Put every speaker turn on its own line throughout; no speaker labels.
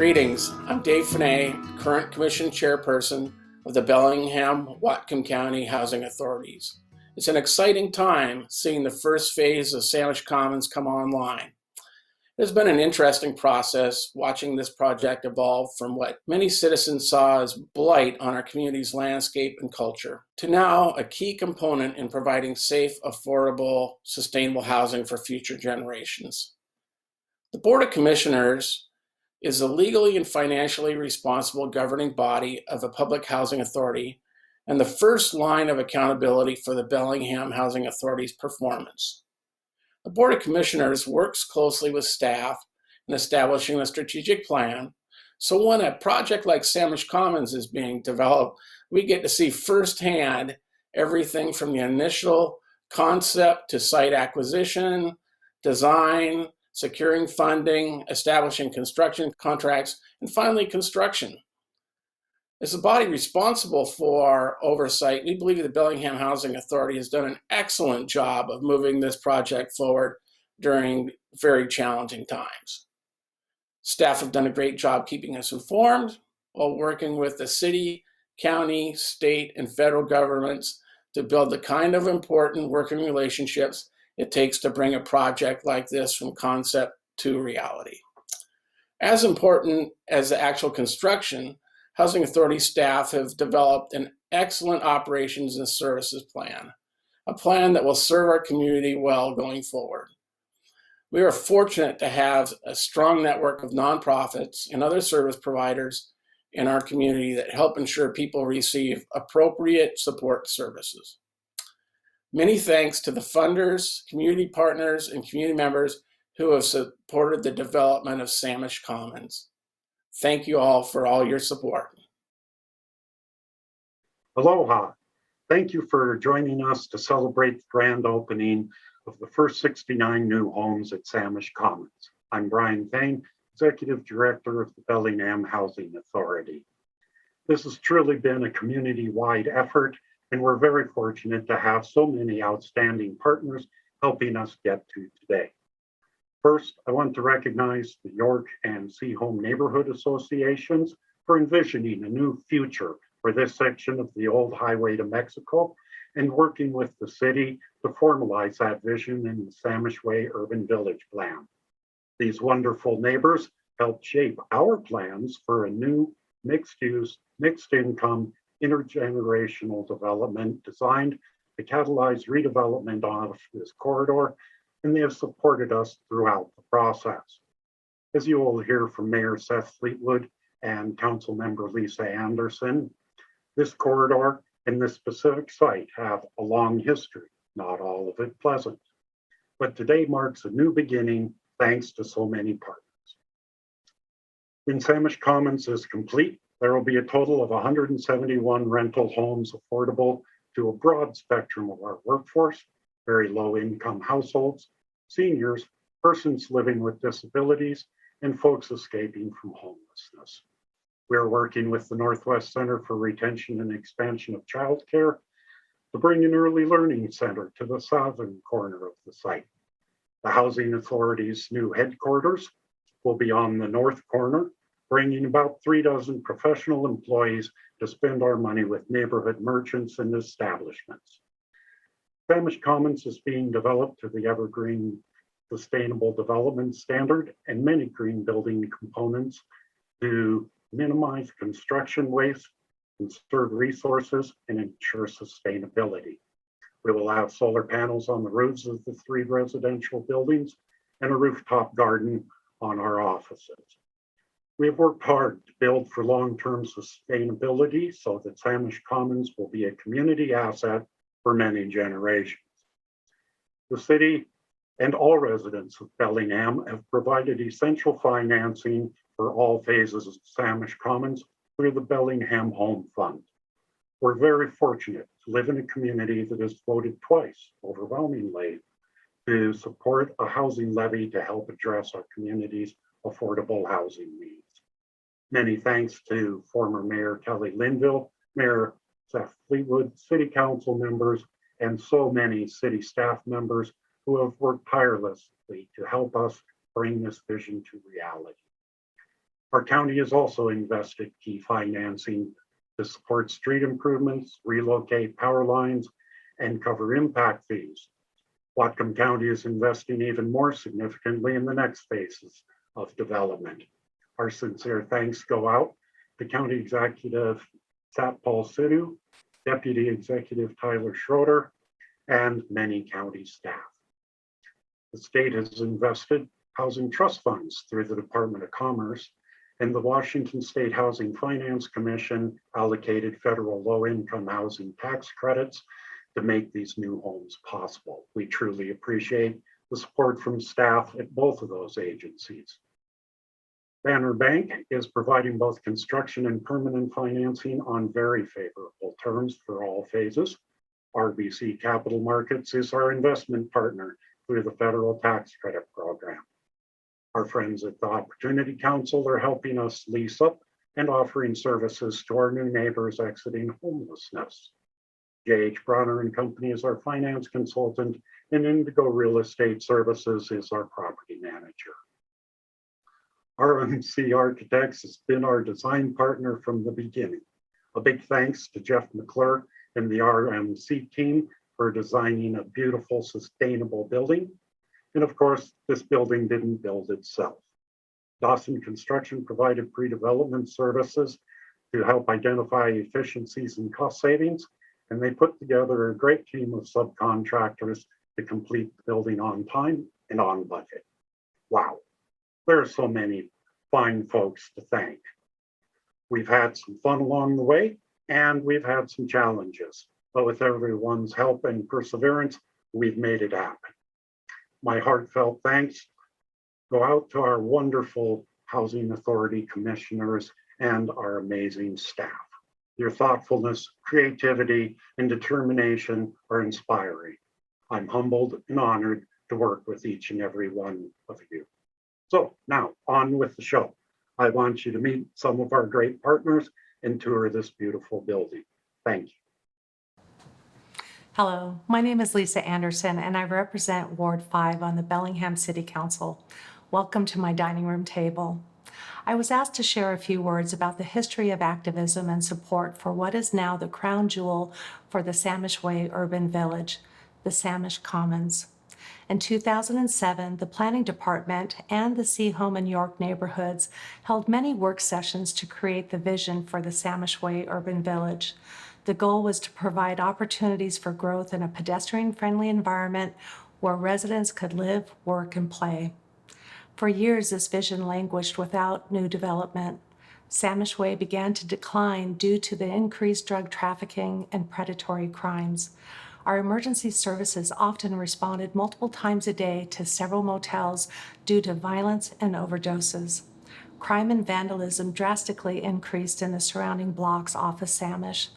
Greetings, I'm Dave Finney, current Commission Chairperson of the Bellingham, Whatcom County Housing Authorities. It's an exciting time seeing the first phase of Samish Commons come online. It has been an interesting process watching this project evolve from what many citizens saw as blight on our community's landscape and culture to now a key component in providing safe, affordable, sustainable housing for future generations. The Board of Commissioners is the legally and financially responsible governing body of a public housing authority and the first line of accountability for the Bellingham Housing Authority's performance. The Board of Commissioners works closely with staff in establishing a strategic plan, so when a project like Samish Commons is being developed, we get to see firsthand everything from the initial concept to site acquisition, design, securing funding, establishing construction contracts, and finally construction. As the body responsible for oversight, we believe the Bellingham Housing Authority has done an excellent job of moving this project forward during very challenging times. Staff have done a great job keeping us informed while working with the city, county, state, and federal governments to build the kind of important working relationships it takes to bring a project like this from concept to reality. As important as the actual construction, Housing Authority staff have developed an excellent operations and services plan, a plan that will serve our community well going forward. We are fortunate to have a strong network of nonprofits and other service providers in our community that help ensure people receive appropriate support services. Many thanks to the funders, community partners, and community members who have supported the development of Samish Commons. Thank you all for all your support.
Aloha. Thank you for joining us to celebrate the grand opening of the first 69 new homes at Samish Commons. I'm Brian Thane, Executive Director of the Bellingham Housing Authority. This has truly been a community-wide effort, and we're very fortunate to have so many outstanding partners helping us get to today. First, I want to recognize the York and Seahome Neighborhood Associations for envisioning a new future for this section of the old highway to Mexico and working with the city to formalize that vision in the Samish Way Urban Village Plan. These wonderful neighbors helped shape our plans for a new mixed-use, mixed-income, intergenerational development designed to catalyze redevelopment of this corridor, and they have supported us throughout the process. As you will hear from Mayor Seth Fleetwood and Councilmember Lisa Anderson, this corridor and this specific site have a long history, not all of it pleasant. But today marks a new beginning thanks to so many partners. When Samish Commons is complete, there will be a total of 171 rental homes affordable to a broad spectrum of our workforce, very low income households, seniors, persons living with disabilities, and folks escaping from homelessness. We are working with the Northwest Center for Retention and Expansion of Childcare to bring an early learning center to the southern corner of the site. The Housing Authority's new headquarters will be on the north corner, bringing about 36 professional employees to spend our money with neighborhood merchants and establishments. Samish Commons is being developed to the Evergreen Sustainable Development Standard and many green building components to minimize construction waste, conserve resources, and ensure sustainability. We will have solar panels on the roofs of the 3 residential buildings and a rooftop garden on our offices. We have worked hard to build for long-term sustainability so that Samish Commons will be a community asset for many generations. The city and all residents of Bellingham have provided essential financing for all phases of Samish Commons through the Bellingham Home Fund. We're very fortunate to live in a community that has voted twice, overwhelmingly, to support a housing levy to help address our community's affordable housing needs. Many thanks to former Mayor Kelly Linville, Mayor Seth Fleetwood, City Council members, and so many city staff members who have worked tirelessly to help us bring this vision to reality. Our county has also invested key financing to support street improvements, relocate power lines, and cover impact fees. Whatcom County is investing even more significantly in the next phases of development. Our sincere thanks go out to County Executive Satpal Sidhu, Deputy Executive Tyler Schroeder, and many county staff. The state has invested housing trust funds through the Department of Commerce, and the Washington State Housing Finance Commission allocated federal low-income housing tax credits to make these new homes possible. We truly appreciate the support from staff at both of those agencies. Banner Bank is providing both construction and permanent financing on very favorable terms for all phases. RBC Capital Markets is our investment partner through the federal tax credit program. Our friends at the Opportunity Council are helping us lease up and offering services to our new neighbors exiting homelessness. J.H. Bronner and Company is our finance consultant, and Indigo Real Estate Services is our property manager. RMC Architects has been our design partner from the beginning. A big thanks to Jeff McClure and the RMC team for designing a beautiful, sustainable building. And of course, this building didn't build itself. Dawson Construction provided pre-development services to help identify efficiencies and cost savings, and they put together a great team of subcontractors to complete the building on time and on budget. Wow, there are so many fine folks to thank. We've had some fun along the way, and we've had some challenges, but with everyone's help and perseverance, we've made it happen. My heartfelt thanks go out to our wonderful Housing Authority commissioners and our amazing staff. Your thoughtfulness, creativity, and determination are inspiring. I'm humbled and honored to work with each and every one of you. So now on with the show. I want you to meet some of our great partners and tour this beautiful building. Thank you.
Hello, my name is Lisa Anderson and I represent Ward 5 on the Bellingham City Council. Welcome to my dining room table. I was asked to share a few words about the history of activism and support for what is now the crown jewel for the Samish Way urban village, the Samish Commons. In 2007, the Planning Department and the Seahome and York neighborhoods held many work sessions to create the vision for the Samish Way urban village. The goal was to provide opportunities for growth in a pedestrian-friendly environment where residents could live, work, and play. For years, this vision languished without new development. Samish Way began to decline due to the increased drug trafficking and predatory crimes. Our emergency services often responded multiple times a day to several motels due to violence and overdoses. Crime and vandalism drastically increased in the surrounding blocks off of Samish.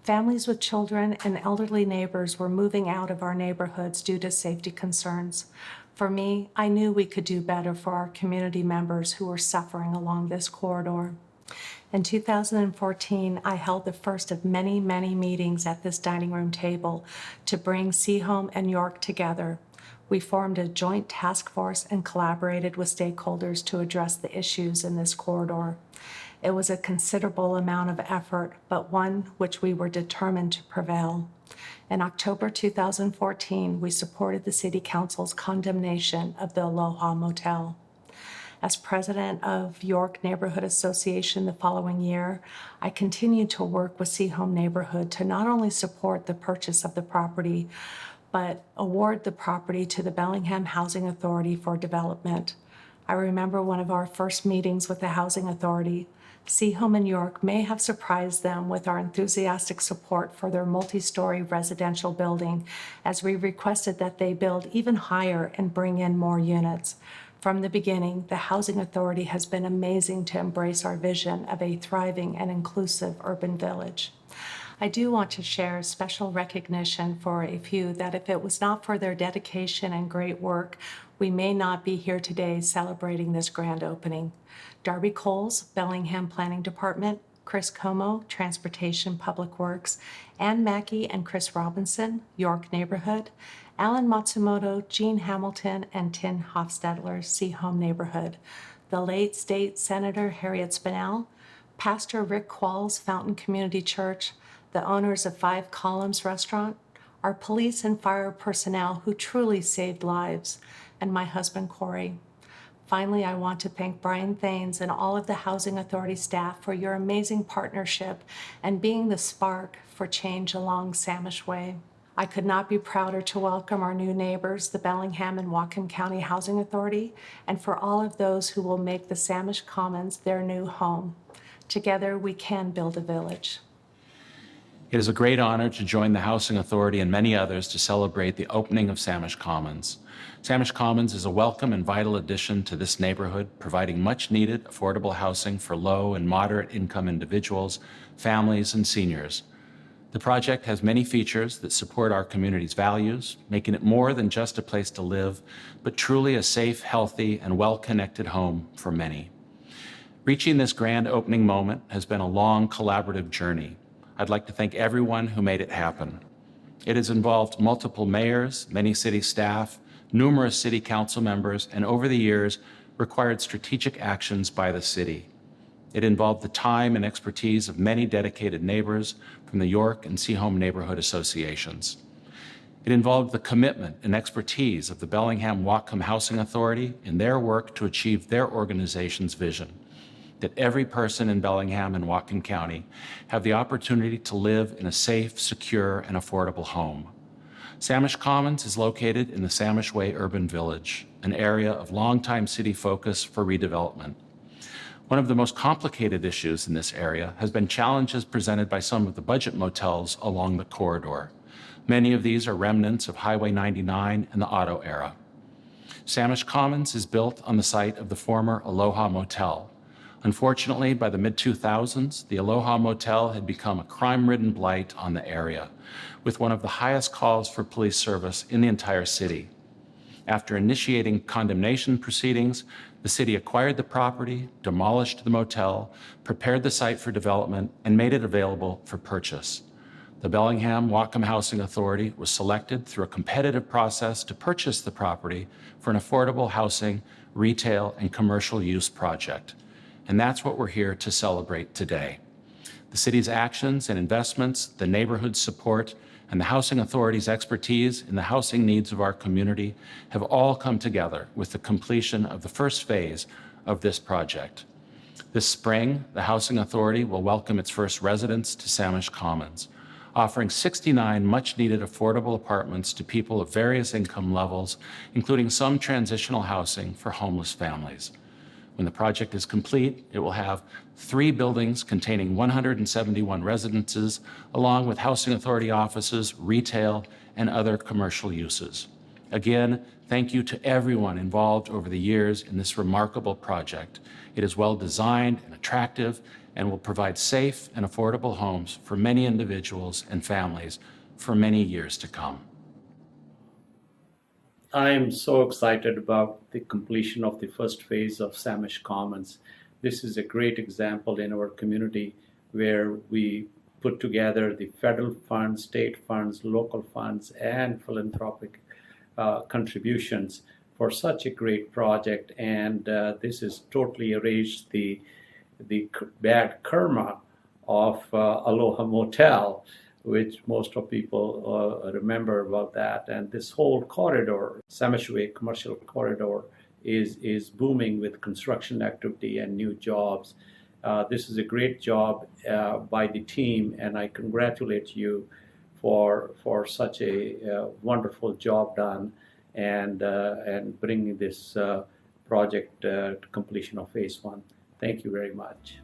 Families with children and elderly neighbors were moving out of our neighborhoods due to safety concerns. For me, I knew we could do better for our community members who were suffering along this corridor. In 2014, I held the first of many, many meetings at this dining room table to bring Seahome and York together. We formed a joint task force and collaborated with stakeholders to address the issues in this corridor. It was a considerable amount of effort, but one which we were determined to prevail. In October 2014, we supported the City Council's condemnation of the Aloha Motel. As president of York Neighborhood Association the following year, I continued to work with Seahome Neighborhood to not only support the purchase of the property, but award the property to the Bellingham Housing Authority for development. I remember one of our first meetings with the Housing Authority. Seahome and York may have surprised them with our enthusiastic support for their multi-story residential building, as we requested that they build even higher and bring in more units. From the beginning, the Housing Authority has been amazing to embrace our vision of a thriving and inclusive urban village. I do want to share special recognition for a few that if it was not for their dedication and great work, we may not be here today celebrating this grand opening. Darby Coles, Bellingham Planning Department, Chris Como, Transportation Public Works, Ann Mackey and Chris Robinson, York Neighborhood, Alan Matsumoto, Jean Hamilton, and Tin Hofstadler, Seahome Neighborhood. the late State Senator Harriet Spinell, Pastor Rick Qualls, Fountain Community Church, the owners of Five Columns Restaurant, our police and fire personnel who truly saved lives, and my husband, Corey. Finally, I want to thank Brian Thanes and all of the Housing Authority staff for your amazing partnership and being the spark for change along Samish Way. I could not be prouder to welcome our new neighbors, the Bellingham and Whatcom County Housing Authority, and for all of those who will make the Samish Commons their new home. Together, we can build a village.
It is a great honor to join the Housing Authority and many others to celebrate the opening of Samish Commons. Samish Commons is a welcome and vital addition to this neighborhood, providing much-needed affordable housing for low and moderate income individuals, families, and seniors. The project has many features that support our community's values, making it more than just a place to live, but truly a safe, healthy, and well-connected home for many. Reaching this grand opening moment has been a long collaborative journey. I'd like to thank everyone who made it happen. It has involved multiple mayors, many city staff, numerous city council members, and over the years required strategic actions by the city. It involved the time and expertise of many dedicated neighbors from the York and Seaholm neighborhood associations. It involved the commitment and expertise of the Bellingham Whatcom Housing Authority in their work to achieve their organization's vision, that every person in Bellingham and Whatcom County have the opportunity to live in a safe, secure, and affordable home. Samish Commons is located in the Samish Way Urban Village, an area of longtime city focus for redevelopment. One of the most complicated issues in this area has been challenges presented by some of the budget motels along the corridor. Many of these are remnants of Highway 99 and the auto era. Samish Commons is built on the site of the former Aloha Motel. Unfortunately, by the mid-2000s, the Aloha Motel had become a crime-ridden blight on the area, with one of the highest calls for police service in the entire city. After initiating condemnation proceedings, the city acquired the property, demolished the motel, prepared the site for development, and made it available for purchase. The Bellingham Whatcom Housing Authority was selected through a competitive process to purchase the property for an affordable housing, retail, and commercial use project. And that's what we're here to celebrate today. The city's actions and investments, the neighborhood's support, and the Housing Authority's expertise in the housing needs of our community have all come together with the completion of the first phase of this project. This spring, the Housing Authority will welcome its first residents to Samish Commons, offering 69 much-needed affordable apartments to people of various income levels, including some transitional housing for homeless families. When the project is complete, it will have 3 buildings containing 171 residences, along with Housing Authority offices, retail, and other commercial uses. Again, thank you to everyone involved over the years in this remarkable project. It is well designed and attractive and will provide safe and affordable homes for many individuals and families for many years to come.
I am so excited about the completion of the first phase of Samish Commons. This is a great example in our community where we put together the federal funds, state funds, local funds, and philanthropic contributions for such a great project. And this has totally erased the bad karma of Aloha Motel, which most of people remember about that. And this whole corridor, Samish Way commercial corridor, is booming with construction activity and new jobs. This is a great job by the team, and I congratulate you for such a wonderful job done and bringing this project to completion of phase 1. Thank you very much.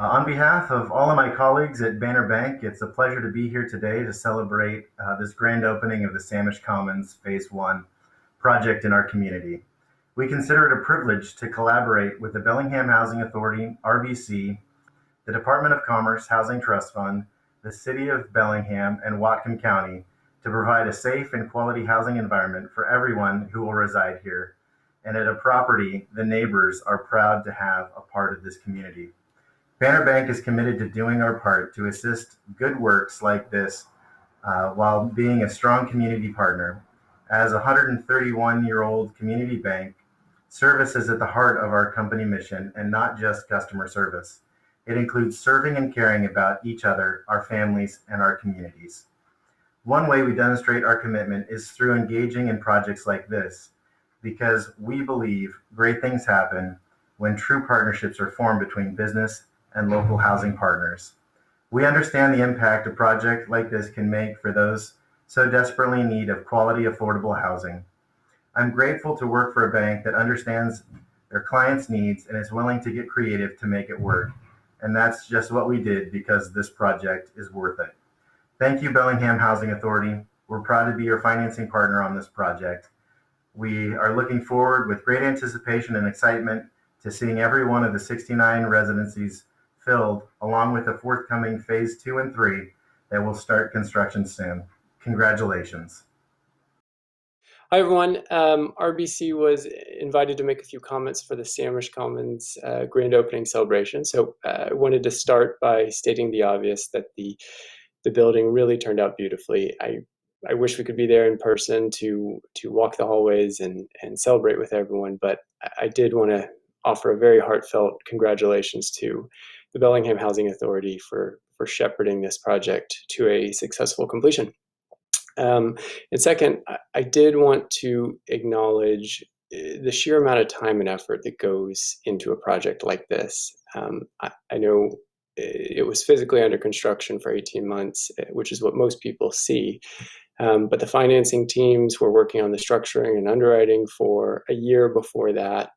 On behalf of all of my colleagues at Banner Bank, it's a pleasure to be here today to celebrate this grand opening of the Samish Commons Phase 1 project in our community. We consider it a privilege to collaborate with the Bellingham Housing Authority, RBC, the Department of Commerce Housing Trust Fund, the City of Bellingham, and Whatcom County to provide a safe and quality housing environment for everyone who will reside here, and at a property the neighbors are proud to have a part of this community. Banner Bank is committed to doing our part to assist good works like this while being a strong community partner. As a 131-year-old community bank, service is at the heart of our company mission and not just customer service. It includes serving and caring about each other, our families, and our communities. One way we demonstrate our commitment is through engaging in projects like this, because we believe great things happen when true partnerships are formed between business and local housing partners. We understand the impact a project like this can make for those so desperately in need of quality, affordable housing. I'm grateful to work for a bank that understands their clients' needs and is willing to get creative to make it work. And that's just what we did because this project is worth it. Thank you, Bellingham Housing Authority. We're proud to be your financing partner on this project. We are looking forward with great anticipation and excitement to seeing every one of the 69 residencies filled, along with the forthcoming Phase 2 and 3 that will start construction soon. Congratulations.
Hi, everyone. RBC was invited to make a few comments for the Samish Commons grand opening celebration. So I wanted to start by stating the obvious that the building really turned out beautifully. I wish we could be there in person to walk the hallways and celebrate with everyone, but I did want to offer a very heartfelt congratulations to the Bellingham Housing Authority for shepherding this project to a successful completion. And second, I did want to acknowledge the sheer amount of time and effort that goes into a project like this. I know it was physically under construction for 18 months, which is what most people see. But the financing teams were working on the structuring and underwriting for a year before that,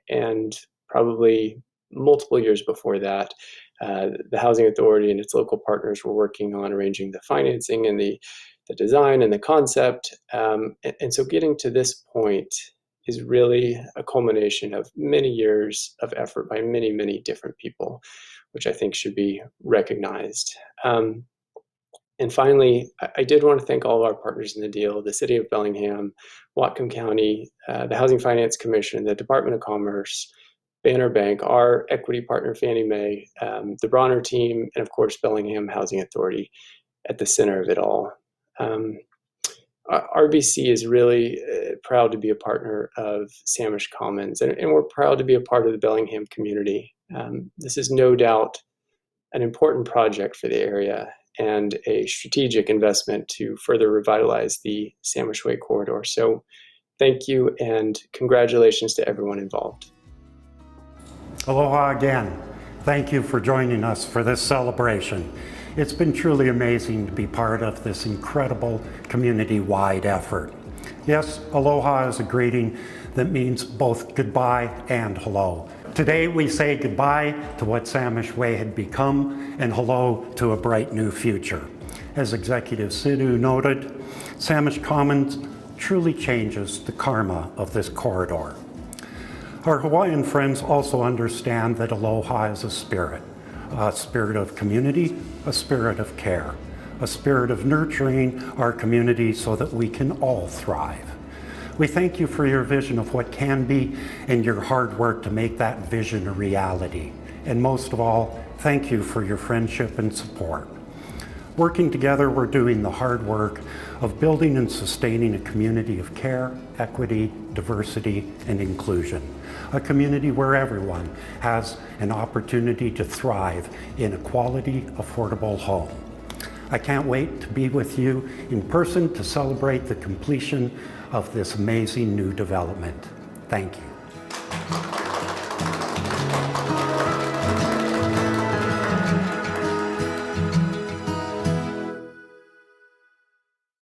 and probably multiple years before that. The Housing Authority and its local partners were working on arranging the financing and the design and the concept. And so getting to this point is really a culmination of many years of effort by many, many different people, which I think should be recognized. And finally, I did want to thank all of our partners in the deal, the City of Bellingham, Whatcom County, the Housing Finance Commission, the Department of Commerce, Banner Bank, our equity partner Fannie Mae, the Bronner team, and of course Bellingham Housing Authority at the center of it all. RBC is really proud to be a partner of Samish Commons, and we're proud to be a part of the Bellingham community. This is no doubt an important project for the area and a strategic investment to further revitalize the Samish Way corridor. So thank you and congratulations to everyone involved.
Aloha again. Thank you for joining us for this celebration. It's been truly amazing to be part of this incredible community-wide effort. Yes, aloha is a greeting that means both goodbye and hello. Today we say goodbye to what Samish Way had become and hello to a bright new future. As Executive Sidhu noted, Samish Commons truly changes the karma of this corridor. Our Hawaiian friends also understand that aloha is a spirit of community, a spirit of care, a spirit of nurturing our community so that we can all thrive. We thank you for your vision of what can be and your hard work to make that vision a reality. And most of all, thank you for your friendship and support. Working together, we're doing the hard work of building and sustaining a community of care, equity, diversity, and inclusion. A community where everyone has an opportunity to thrive in a quality, affordable home. I can't wait to be with you in person to celebrate the completion of this amazing new development. Thank you.